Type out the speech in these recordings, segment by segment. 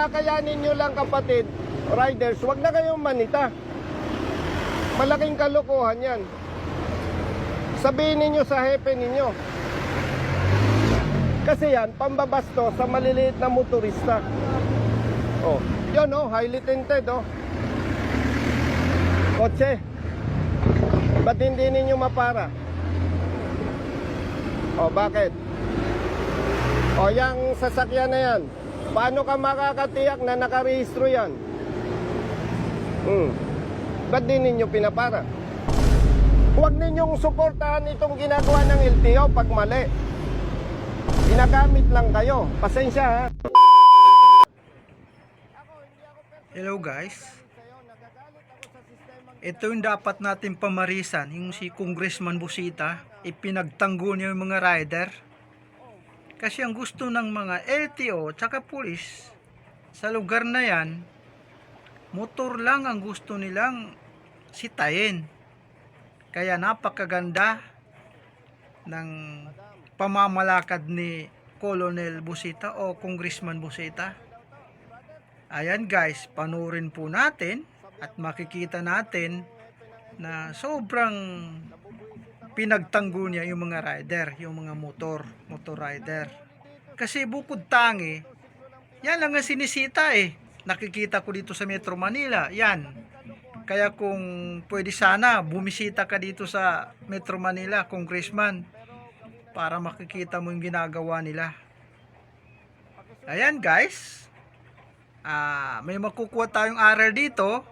kakayanin nyo lang kapatid, riders, wag na kayong manita. Malaking kalokohan yan. Sabihin ninyo sa hepe ninyo. Kasi yan, pambabasto sa maliliit na motorista. Oh, yun oh, highly tinted oh. Kotse. Ba't hindi ninyo mapara? Oh, bakit? Oh, yung sasakyan na yan, paano ka makakatiyak na nakarehistro yan? Ba't di ninyo pinapara? Huwag ninyong suportahan itong ginagawa ng LTO pag mali. Ginagamit lang kayo. Pasensya ha. Hello guys. Ito yung dapat natin pamarisan. Yung si Congressman Busita, ipinagtanggol niya yung mga rider. Kasi ang gusto ng mga LTO tsaka pulis sa lugar na yan, motor lang ang gusto nilang sitayin. Kaya napakaganda ng pamamalakad ni Colonel Busita o Congressman Busita. Ayan guys, panurin po natin at makikita natin na sobrang pinagtanggol niya yung mga rider, yung mga motor rider. Kasi bukod tangi, yan lang ang sinisita eh. Nakikita ko dito sa Metro Manila, yan. Kaya kung pwede sana, bumisita ka dito sa Metro Manila, Congressman, para makikita mo yung ginagawa nila. Ayan guys, may makukuha tayong aral dito.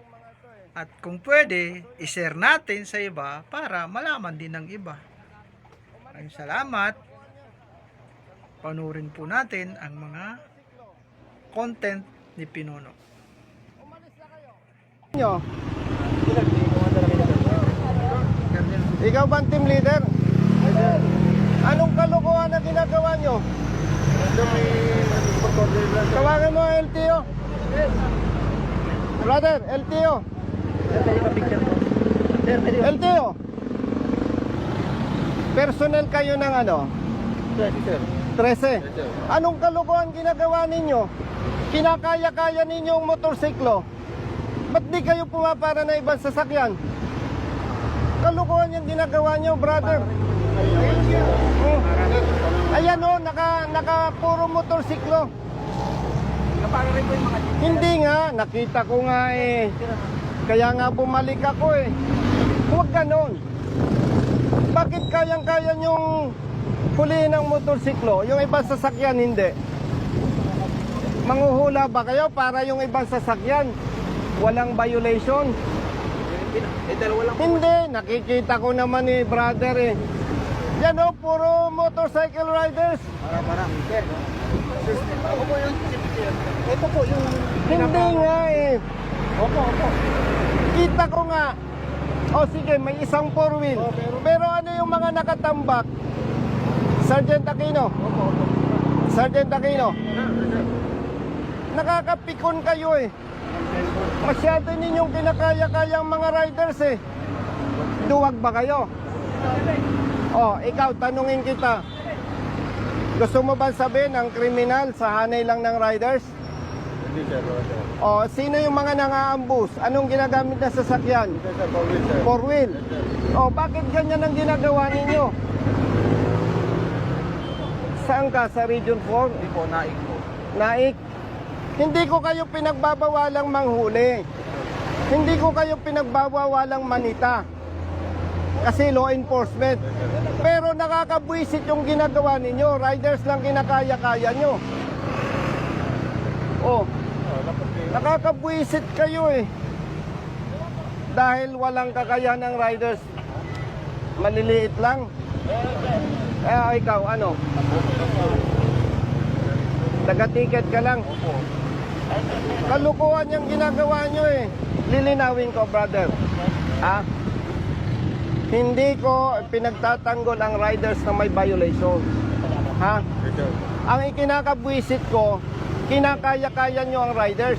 At kung pwede, i-share natin sa iba para malaman din ng iba. Maraming salamat. Panurin po natin ang mga content ni Pinuno. Nyo. Ikaw ba ang team leader? Anong kalokohan na ginagawa nyo? Tawagan mo ang LTO. Brother, LTO. LTO. Personnel kayo ng ano? 13. Anong kalokohan ginagawa ninyo? Kinakaya-kaya ninyong motorsiklo. Ba't di kayo pumapara na ibang sasakyan? Kalokohan yung ginagawa nyo, brother. Ayan o, naka puro motorsiklo. Hindi nga, nakita ko nga eh. Kaya nga bumalik ako eh. Huwag ganon. Bakit kayang-kaya nyong hulihin ng motorsiklo? Yung ibang sasakyan hindi. Manghuhula ba kayo para yung ibang sasakyan walang violation? Hindi, nakikita ko naman eh, brother eh. Yan o, puro motorcycle riders. Ito po yung... Hindi nga eh. Opo. Kita ko nga. O sige, may isang 4-wheel. Pero ano yung mga nakatambak? Sergeant Aquino. Sergeant Aquino. Nakakapikon kayo eh. Masyado ninyong kinakaya-kayang mga riders eh. Duwag ba kayo? O, ikaw, tanungin kita. Gusto mo ba sabihin ang kriminal sa hanay lang ng riders? O, sino yung mga nangaambus? Anong ginagamit na sasakyan? 4-wheel. O, bakit ganyan ang ginagawa ninyo? Saan ka? Sa Region 4? Hindi po, naik po. Naik? Hindi ko kayo pinagbabawalang manghuli. Hindi ko kayo pinagbabawalang manita. Kasi law enforcement. Pero nakakabwisit yung ginagawa ninyo. Riders lang kinakaya-kaya nyo. Oh, nakakabwisit kayo eh. Dahil walang kakayahan ng riders. Maliliit lang. Ikaw, ano? Taga-ticket ka lang. Kalukuhan yung ginagawa nyo eh. Lilinawin ko, brother. Hindi ko pinagtatanggol ang riders na may violation. Ang ikinakabwisit ko, kinakaya-kaya nyo ang riders.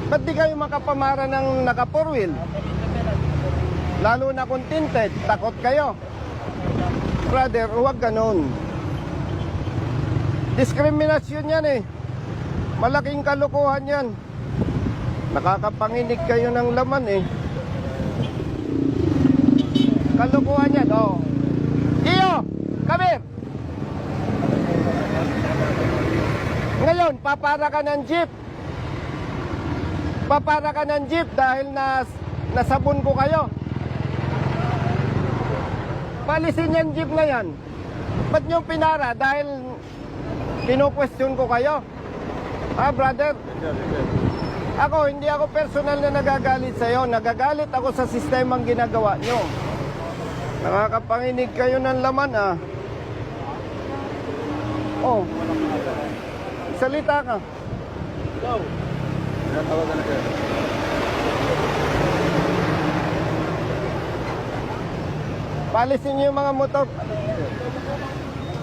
Ba't di kayo makapamara ng naka 4-wheel? Lalo na kung tinted, takot kayo. Brother, huwag ganun. Diskriminasyon yan eh. Malaking kalokohan yan. Nakakapanginig kayo ng laman eh. Kalokohan yan, oh. Iyo, come here. Ngayon, papara ka ng jeep. Papara ka ng jeep dahil nasabon ko kayo. Palisin yung jeep na yan. Ba't nyo pinara? Dahil kino-question ko kayo. Ha, brother? Ako, hindi ako personal na nagagalit sa'yo. Nagagalit ako sa sistemang ginagawa nyo. Nakakapanginig kayo ng laman, ah. Oh. Salita ka. Go. Natawagan na sir. Palisin niyo yung mga motor.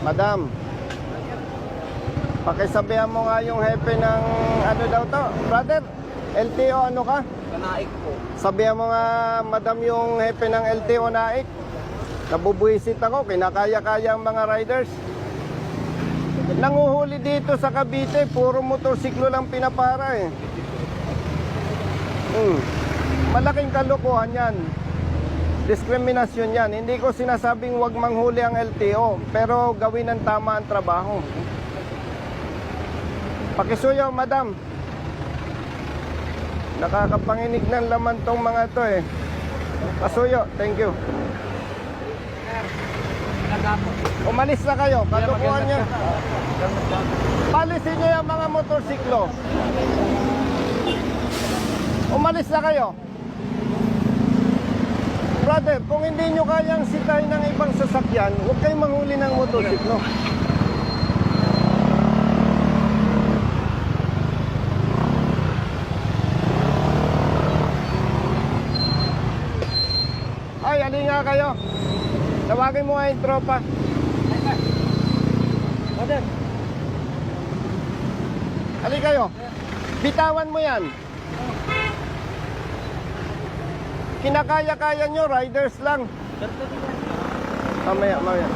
Madam, pakisabihan mo nga yung hepe ng ano daw to. Brother, LTO ano ka? Kanaik po. Sabihan mo nga, madam, yung hepe ng LTO naik. Nabubuisit ako, kinakaya-kaya ang mga riders. Nanguhuli dito sa Cavite, puro motorsiklo lang pinapara eh. Malaking kalokohan yan. Diskriminasyon yan. Hindi ko sinasabing wag manghuli ang LTO, pero gawin ng tama ang trabaho. Pakisuyo, madam. Nakakapanginig ng laman tong mga to eh. Pasuyo, thank you. Umalis na kayo, kalokohan nyo. Palisin nyo yung mga motorsiklo. Umalis na kayo. Brother, kung hindi nyo kayang sitay ng ibang sasakyan, huwag kayong manghuli ng motorsiklo. Ay, alin nga kayo. Tawagin mo nga yung tropa. Brother. Alin kayo. Bitawan mo yan. Kinakaya-kaya nyo, riders lang. Mamaya, mamaya.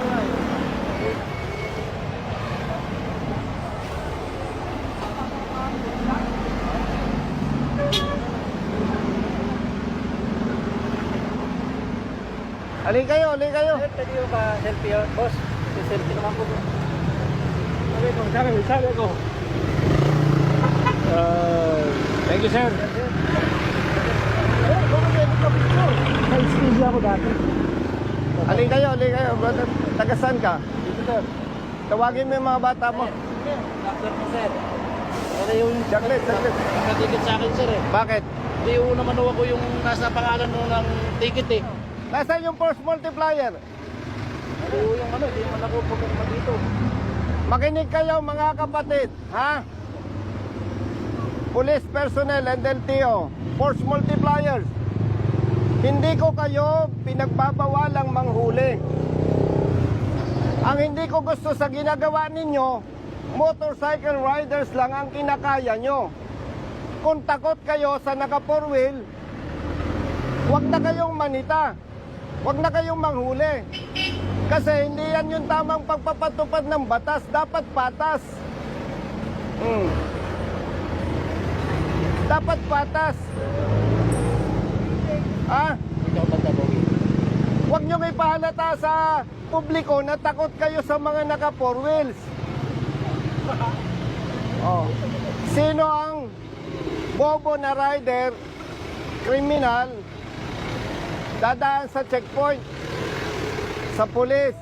Alin kayo, alin kayo. Pwede mo ba selfie yun? Boss, selfie naman po. Sabi ko. Thank you, sir. Nai-squeeze ako dati. Alin kayo, brother. Tagasan ka. Dito, sir. Tawagin mo yung mga bata mo. Doctor po, sir. Ano yung Saglit. nakatikit sa akin, sir eh. Bakit? Hindi yung naman ako yung nasa pangalan mo ng ticket eh. Nasaan yung force multiplier? Ano yung ano, hindi naman ako pumunta dito. Makinig kayo mga kapatid, ha? Police personnel and LTO, force multipliers. Hindi ko kayo pinagbabawalang manghuli. Ang hindi ko gusto sa ginagawa ninyo, motorcycle riders lang ang kinakaya nyo. Kung takot kayo sa naka 4-wheel, huwag na kayong manita. Huwag na kayong manghuli. Kasi hindi yan yung tamang pagpapatupad ng batas. Dapat patas. Dapat patas. Hindi ako magdabawin. Huwag nyo ipahalata sa publiko na takot kayo sa mga naka 4 wheels. Sino ang bobo na rider, kriminal, dadaan sa checkpoint, sa pulis?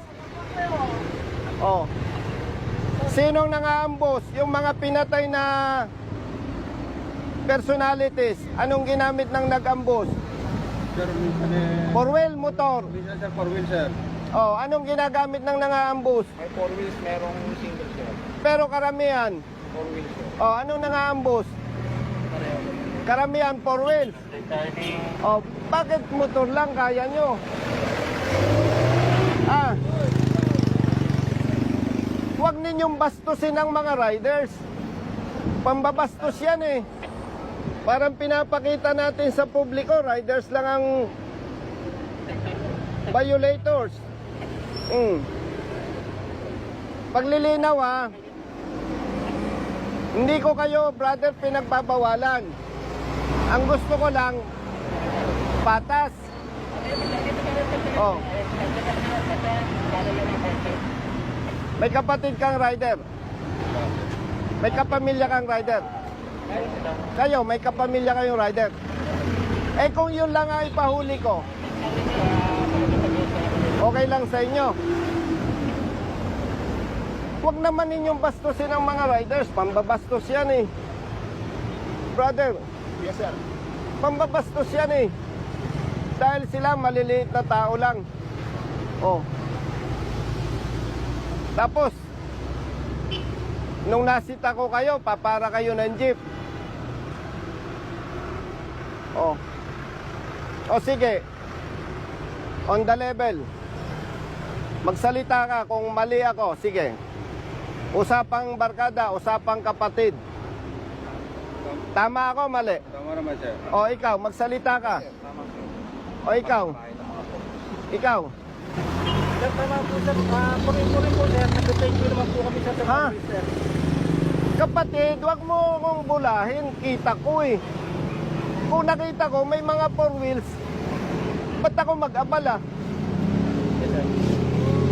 Sinong nangaambos? Yung mga pinatay na personalities. Anong ginamit ng nag-ambos? Sir, 4-wheel motor. minsan sir, 4 wheels sir. Anong ginagamit ng nangaambos? May 4 wheels, merong single sir. Pero karamihan. 4 wheels sir. Anong nangaambos? Karamihan 4 wheels. Bakit motor lang kaya nyo? Huwag ninyong bastusin ang mga riders. Pambabastos yan eh. Parang pinapakita natin sa publiko, riders lang ang violators. Paglilinaw Hindi ko kayo, brother, pinagbabawalan. Ang gusto ko lang, patas. Oh. May kapatid kang rider. May kapamilya kang rider. Kayo, may kapamilya kayong rider. Eh kung yun lang ang ipahuli ko, okay lang sa inyo. Huwag naman ninyong bastusin ang mga riders. Pambabastos yan eh. Brother. Yes, sir. Pambabastos yan eh. Dahil sila maliliit na tao lang. Oh. Tapos, nung nasita ko kayo, papara kayo ng jeep. Oh. O sige. On the level. Magsalita ka kung mali ako. Sige. Usapang barkada, usapang kapatid. Tama ako, mali? Tama naman, sir. O ikaw, magsalita ka. O ikaw. Ikaw. Sir, tama po, sir. Purin po, sir. Nag-thank you naman po kami sa Ha? service, sir. Kapatid, wag mo akong bulahin. Kita ko eh. Kung nakita ko may mga four wheels, ba't ako mag-abala? Yes, sir.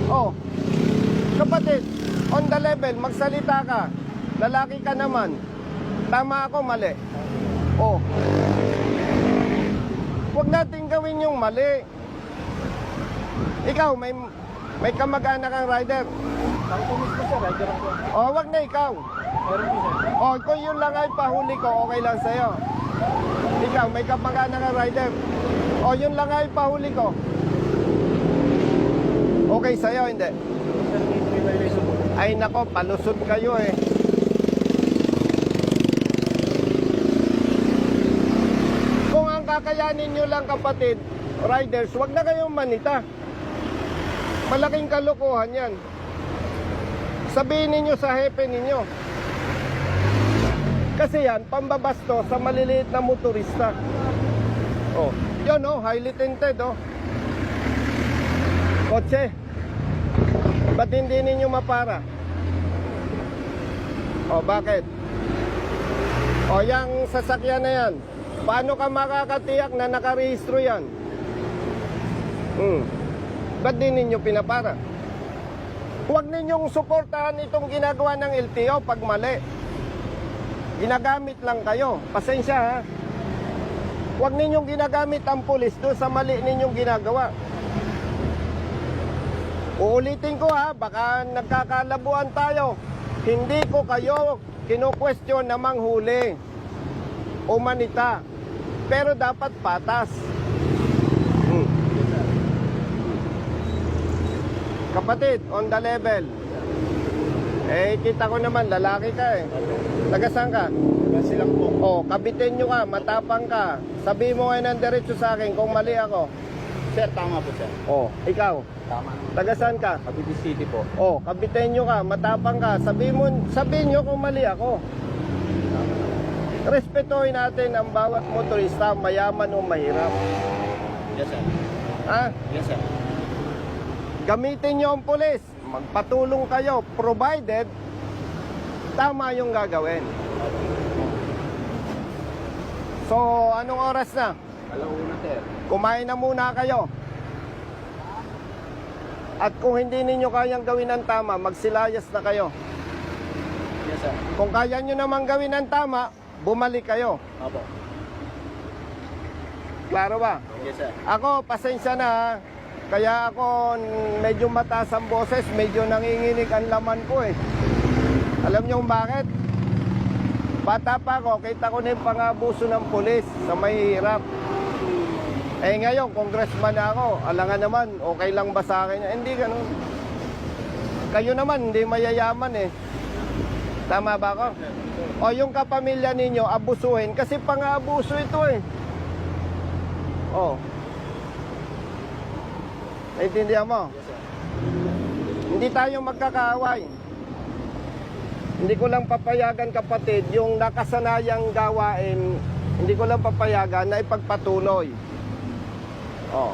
Oh. Kapatid, on the level, magsalita ka. Lalaki ka naman. Tama ako, mali. Oh. Huwag natin gawin yung mali. Ikaw, may kamag-anak kang rider. Ako po mismo, sir. Rider ako. Oh, wag na ikaw. Meron po, sir. Oh, kung yun lang ay pahuli ko, okay lang sa'yo. Ikaw, may kamag-anak kang rider. Oh, yun lang ay pahuli ko. Okay sa'yo, hindi? Sir, may violation po. Ay nako, palusot kayo eh. Kung ang kakayanin nyo lang kapatid, riders, wag na kayong manita. Malaking kalokohan yan. Sabihin ninyo sa hepe ninyo. Kasi yan, pambabasto sa maliliit na motorista. Oh, yun oh, highly tinted oh. Kotse. Ba't hindi ninyo mapara? O, bakit? O, yung sasakyan na yan, paano ka makakatiyak na nakarehistro yan? Ba't di ninyo pinapara? Huwag ninyong suportahan itong ginagawa ng LTO pag mali. Ginagamit lang kayo. Pasensya ha. Huwag ninyong ginagamit ang pulis doon sa mali ninyong ginagawa. Uulitin ko ha, baka nagkakalabuan tayo. Hindi ko kayo kinu-question na manghuli o manita. Pero dapat patas. Kapatid, on the level. Eh, kita ko naman, lalaki ka eh. Taga saan ka? Kasi lang po. Oh, kabitin nyo ka, matapang ka. Sabi mo ngayon ng diretso sa akin kung mali ako. Sir, tama po, sir. Oh, ikaw. Tama naman. Taga saan ka? Cavite City po. Oh, kabitin nyo ka, matapang ka. Sabihin nyo kung mali ako. Respetuhin natin ang bawat motorista, mayaman o mahirap. Yes, sir. Ha? Yes, sir. Gamitin nyo ang pulis. Magpatulong kayo, provided tama yung gagawin. So, anong oras na? Alauna, sir. Kumain na muna kayo. At kung hindi ninyo kayang gawin ng tama, magsilayas na kayo. Yes, sir. Kung kaya nyo namang gawin ng tama, bumalik kayo. Opo. Klaro ba? Yes, sir. Ako, pasensya na ha. Kaya ako medyo mataas ang boses, medyo nanginginig ang laman ko eh. Alam niyo kung bakit? Bata pa ako, kita ko na yung pangabuso ng pulis sa mahihirap. Eh ngayon, congressman na ako, alangan naman, okay lang ba sa akin? Hindi ganun. Kayo naman, hindi mayayaman eh. Tama ba ako? O yung kapamilya ninyo, abusuhin, kasi pang-abuso ito eh. Oh. Naintindihan mo? Yes, sir. Hindi tayo magkakaaway. Hindi ko lang papayagan kapatid, yung nakasanayang gawain, hindi ko lang papayagan na ipagpatuloy. Oh.